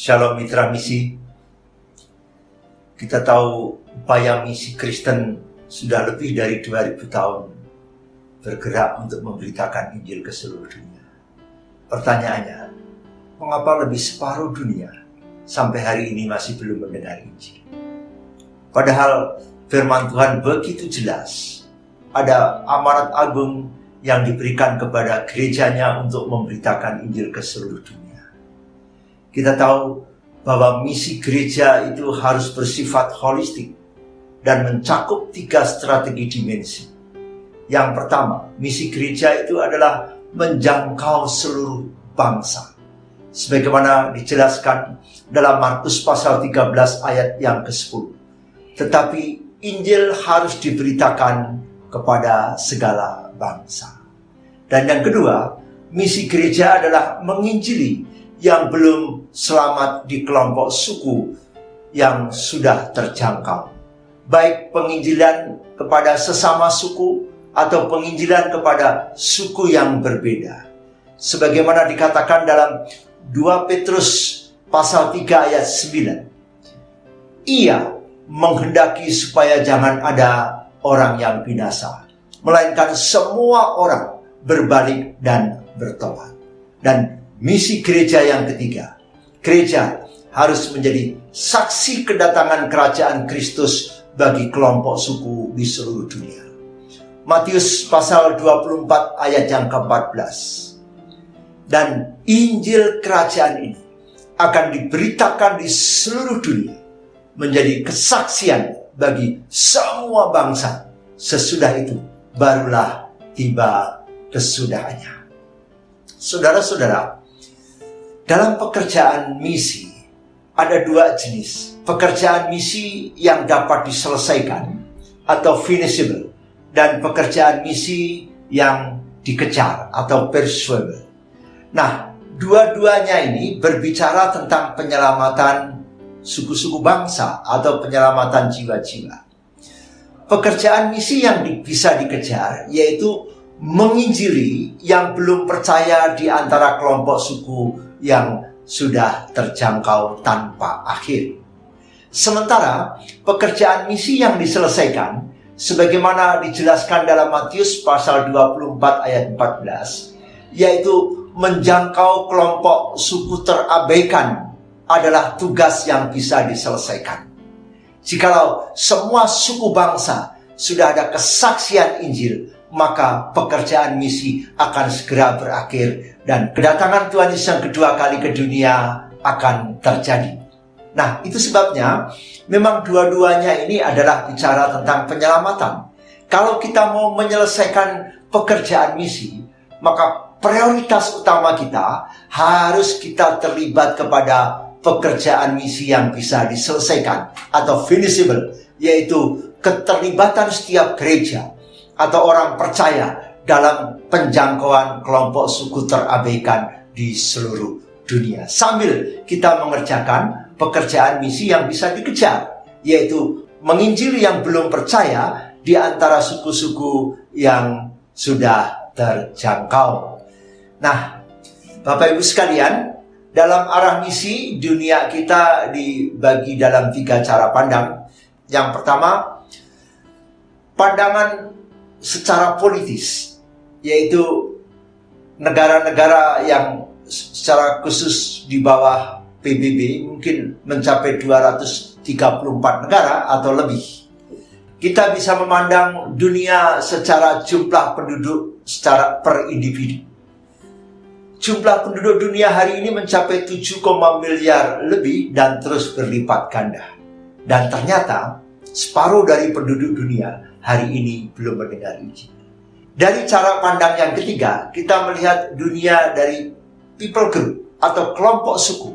Shalom mitra misi. Kita tahu upaya misi Kristen sudah lebih dari 2000 tahun bergerak untuk memberitakan Injil ke seluruh dunia. Pertanyaannya, mengapa lebih separuh dunia sampai hari ini masih belum mendengar Injil? Padahal firman Tuhan begitu jelas. Ada amanat agung yang diberikan kepada gerejanya untuk memberitakan Injil ke seluruh dunia. Kita tahu bahwa misi gereja itu harus bersifat holistik dan mencakup 3 strategi dimensi. Yang pertama, misi gereja itu adalah menjangkau seluruh bangsa. Sebagaimana dijelaskan dalam Markus pasal 13 ayat yang ke-10. Tetapi Injil harus diberitakan kepada segala bangsa. Dan yang kedua, misi gereja adalah menginjili yang belum selamat di kelompok suku yang sudah terjangkau. Baik penginjilan kepada sesama suku atau penginjilan kepada suku yang berbeda. Sebagaimana dikatakan dalam 2 Petrus pasal 3 ayat 9. Ia menghendaki supaya jangan ada orang yang binasa, melainkan semua orang berbalik dan bertobat. Dan misi gereja yang ketiga, gereja harus menjadi saksi kedatangan kerajaan Kristus bagi kelompok suku di seluruh dunia. Matius pasal 24 ayat yang ke-14. Dan Injil kerajaan ini akan diberitakan di seluruh dunia menjadi kesaksian bagi semua bangsa. Sesudah itu barulah tiba kesudahannya. Saudara-saudara, dalam pekerjaan misi, ada 2 jenis. Pekerjaan misi yang dapat diselesaikan atau finishable, dan pekerjaan misi yang dikejar atau pursuable. Nah, dua-duanya ini berbicara tentang penyelamatan suku-suku bangsa atau penyelamatan jiwa-jiwa. Pekerjaan misi yang bisa dikejar yaitu menginjili yang belum percaya di antara kelompok suku yang sudah terjangkau tanpa akhir. Sementara pekerjaan misi yang diselesaikan sebagaimana dijelaskan dalam Matius pasal 24 ayat 14, yaitu menjangkau kelompok suku terabaikan adalah tugas yang bisa diselesaikan. Jikalau semua suku bangsa sudah ada kesaksian Injil, maka pekerjaan misi akan segera berakhir dan kedatangan Tuhan Yesus yang kedua kali ke dunia akan terjadi. Nah, itu sebabnya memang dua-duanya ini adalah bicara tentang penyelamatan. Kalau kita mau menyelesaikan pekerjaan misi, maka prioritas utama kita harus kita terlibat kepada pekerjaan misi yang bisa diselesaikan atau finishable, yaitu keterlibatan setiap gereja atau orang percaya dalam penjangkauan kelompok suku terabaikan di seluruh dunia. Sambil kita mengerjakan pekerjaan misi yang bisa dikejar, yaitu menginjili yang belum percaya di antara suku-suku yang sudah terjangkau. Nah, Bapak Ibu sekalian, dalam arah misi dunia kita dibagi dalam 3 cara pandang. Yang pertama, pandangan secara politis, yaitu negara-negara yang secara khusus di bawah PBB mungkin mencapai 234 negara atau lebih. Kita bisa memandang dunia secara jumlah penduduk secara per individu. Jumlah penduduk dunia hari ini mencapai 7, miliar lebih dan terus berlipat ganda. Dan ternyata separuh dari penduduk dunia hari ini belum mendengar Injil. Dari cara pandang yang ketiga, kita melihat dunia dari people group atau kelompok suku.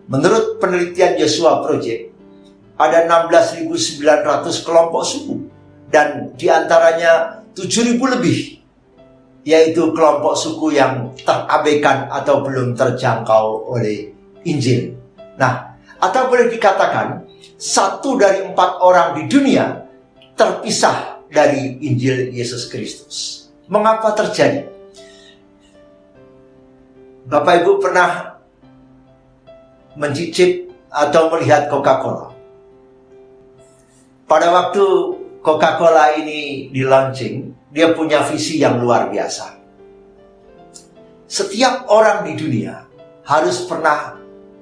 Menurut penelitian Joshua Project, ada 16.900 kelompok suku dan diantaranya 7.000 lebih, yaitu kelompok suku yang terabaikan atau belum terjangkau oleh Injil. Nah, atau boleh dikatakan 1 dari 4 orang di dunia terpisah dari Injil Yesus Kristus. Mengapa terjadi? Bapak Ibu pernah mencicip atau melihat Coca-Cola? Pada waktu Coca-Cola ini di launching, dia punya visi yang luar biasa. Setiap orang di dunia harus pernah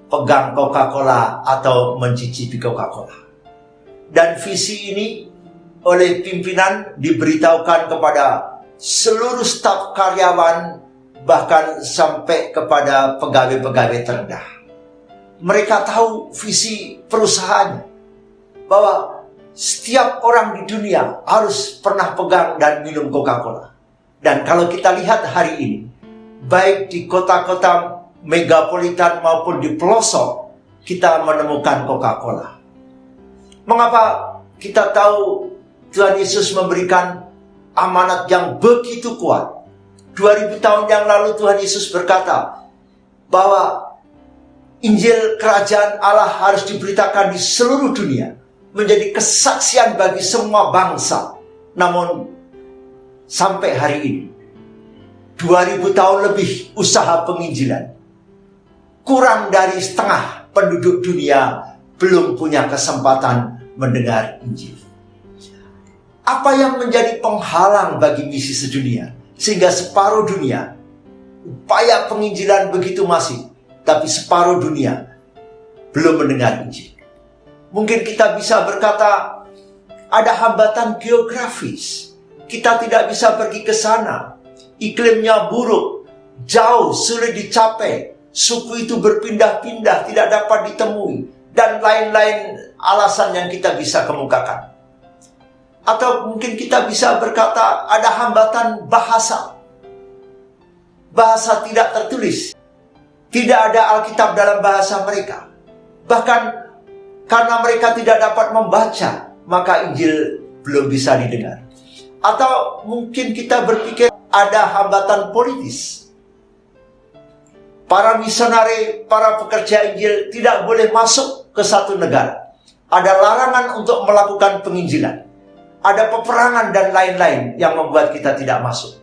pegang Coca-Cola atau mencicipi Coca-Cola. Dan visi ini oleh pimpinan diberitahukan kepada seluruh staf karyawan, bahkan sampai kepada pegawai-pegawai terendah. Mereka tahu visi perusahaannya, bahwa setiap orang di dunia harus pernah pegang dan minum Coca-Cola. Dan kalau kita lihat hari ini, baik di kota-kota megapolitan maupun di pelosok, kita menemukan Coca-Cola. Mengapa kita tahu Tuhan Yesus memberikan amanat yang begitu kuat? 2000 tahun yang lalu Tuhan Yesus berkata bahwa Injil Kerajaan Allah harus diberitakan di seluruh dunia, menjadi kesaksian bagi semua bangsa. Namun sampai hari ini, 2000 tahun lebih usaha penginjilan, kurang dari setengah penduduk dunia belum punya kesempatan mendengar Injil. Apa yang menjadi penghalang bagi misi sedunia, sehingga separuh dunia, upaya penginjilan begitu masif, tapi separuh dunia belum mendengar Injil? Mungkin kita bisa berkata, ada hambatan geografis. Kita tidak bisa pergi ke sana. Iklimnya buruk, jauh, sulit dicapai. Suku itu berpindah-pindah, tidak dapat ditemui. Dan lain-lain alasan yang kita bisa kemukakan. Atau mungkin kita bisa berkata ada hambatan bahasa. Bahasa tidak tertulis. Tidak ada Alkitab dalam bahasa mereka. Bahkan karena mereka tidak dapat membaca, maka Injil belum bisa didengar. Atau mungkin kita berpikir ada hambatan politis. Para misionari, para pekerja Injil tidak boleh masuk ke satu negara. Ada larangan untuk melakukan penginjilan. Ada peperangan dan lain-lain yang membuat kita tidak masuk.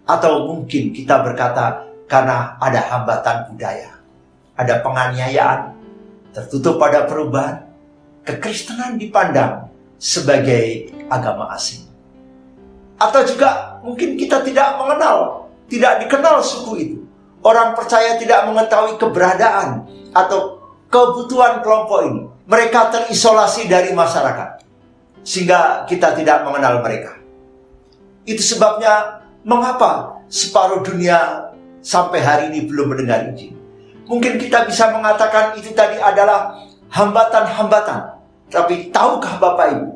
Atau mungkin kita berkata karena ada hambatan budaya. Ada penganiayaan, tertutup pada perubahan. Kekristenan dipandang sebagai agama asing. Atau juga mungkin kita tidak mengenal, tidak dikenal suku itu. Orang percaya tidak mengetahui keberadaan atau kebutuhan kelompok ini. Mereka terisolasi dari masyarakat, sehingga kita tidak mengenal mereka. Itu sebabnya mengapa separuh dunia sampai hari ini belum mendengar Injil. Mungkin kita bisa mengatakan itu tadi adalah hambatan-hambatan. Tapi tahukah Bapak Ibu,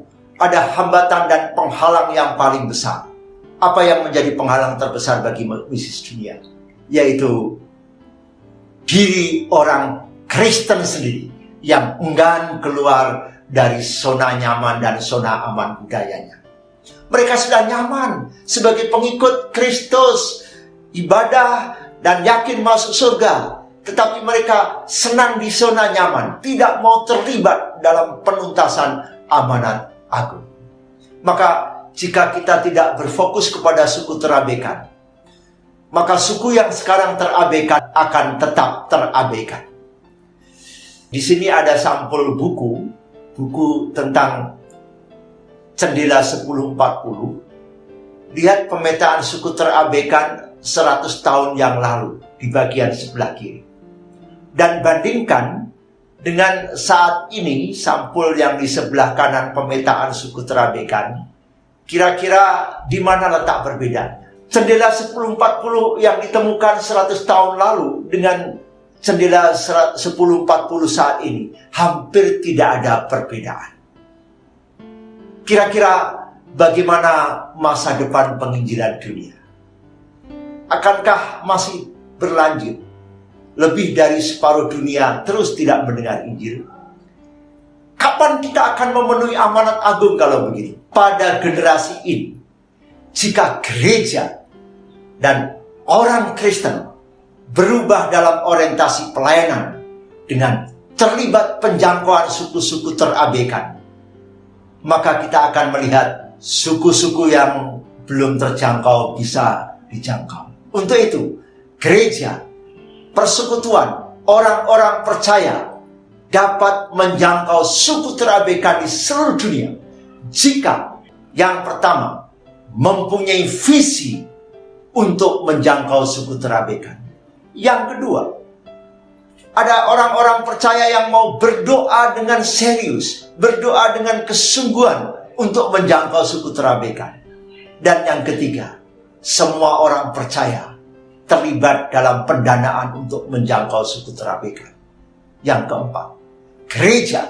ada hambatan dan penghalang yang paling besar. Apa yang menjadi penghalang terbesar bagi misi dunia? Yaitu diri orang Kristen sendiri yang enggan keluar dari zona nyaman dan zona aman budayanya. Mereka sudah nyaman sebagai pengikut Kristus, ibadah dan yakin masuk surga. Tetapi mereka senang di zona nyaman, tidak mau terlibat dalam penuntasan amanat agung. Maka jika kita tidak berfokus kepada suku terabaikan, maka suku yang sekarang terabaikan akan tetap terabaikan. Di sini ada sampul buku tentang Cendela 1040. Lihat pemetaan suku terabaikan 100 tahun yang lalu di bagian sebelah kiri. Dan bandingkan dengan saat ini sampul yang di sebelah kanan pemetaan suku terabaikan. Kira-kira di mana letak perbedaannya? Cendela 1040 yang ditemukan 100 tahun lalu dengan cendela 1040 saat ini hampir tidak ada perbedaan. Kira-kira bagaimana masa depan penginjilan dunia? Akankah masih berlanjut? Lebih dari separuh dunia terus tidak mendengar Injil? Kapan kita akan memenuhi amanat agung kalau begini? Pada generasi ini, jika gereja dan orang Kristen berubah dalam orientasi pelayanan dengan terlibat penjangkauan suku-suku terabaikan, maka kita akan melihat suku-suku yang belum terjangkau bisa dijangkau. Untuk itu, gereja, persekutuan, orang-orang percaya dapat menjangkau suku terabekan di seluruh dunia jika yang pertama mempunyai visi untuk menjangkau suku terabekan. Yang kedua, ada orang-orang percaya yang mau berdoa dengan serius, berdoa dengan kesungguhan untuk menjangkau suku terabekan. Dan yang ketiga, semua orang percaya terlibat dalam pendanaan untuk menjangkau suku terabekan. Yang keempat, gereja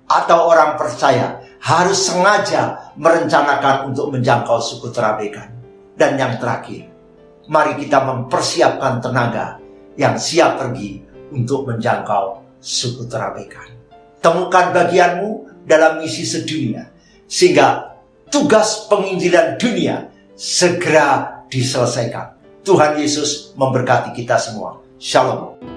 atau orang percaya harus sengaja merencanakan untuk menjangkau suku terabekan. Dan yang terakhir, mari kita mempersiapkan tenaga yang siap pergi untuk menjangkau suku terabekan. Temukan bagianmu dalam misi sedunia, sehingga tugas penginjilan dunia segera diselesaikan. Tuhan Yesus memberkati kita semua. Shalom.